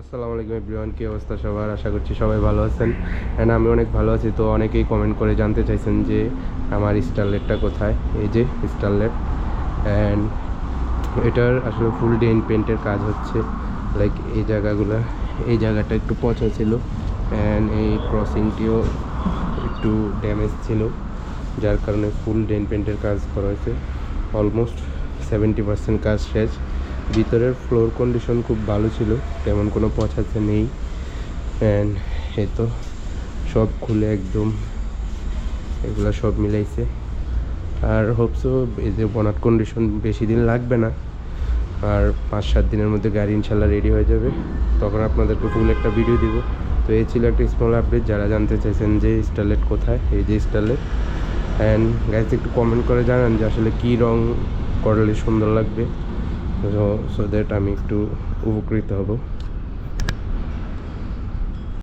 আসসালামু আলাইকুম এভরিওয়ান, কি অবস্থা সবার? আশা করছি সবাই ভালো আছেন। অ্যান্ড আমি অনেক ভালো আছি। তো অনেকেই কমেন্ট করে জানতে চাইছেন যে আমার স্টারলেটটা কোথায়। এই যে স্টারলেট, অ্যান্ড এটার আসলে ফুল ডেন পেন্টের কাজ হচ্ছে। লাইক এই জায়গাটা একটু পচা ছিল, অ্যান্ড এই ক্রসিংটিও একটু ড্যামেজ ছিল, যার কারণে ফুল ডেন পেন্টের কাজ করা হয়েছে। অলমোস্ট 70% কাজ শেষ। ভিতরের ফ্লোর কন্ডিশন খুব ভালো ছিল, তেমন কোনো পছাতে নেই। অ্যান্ড এই তো সব খুলে একদম এগুলো সব মিলাইছে। আর হোপসো এই যে বনাট কন্ডিশন বেশি দিন লাগবে না, আর 5-7 দিনের মধ্যে গাড়ি ইনশাল্লাহ রেডি হয়ে যাবে। তখন আপনাদেরকে ফুল একটা ভিডিও দিব। তো এই ছিল একটা স্মল আপডেট। যারা জানতে চাইছেন যে স্টারলেট কোথায়, এই যে স্টারলেট। অ্যান্ড গাইজ একটু কমেন্ট করে জানান যে আসলে কী রং করলে সুন্দর লাগবে, সো দ্যাট আমি একটু উপকৃত হব।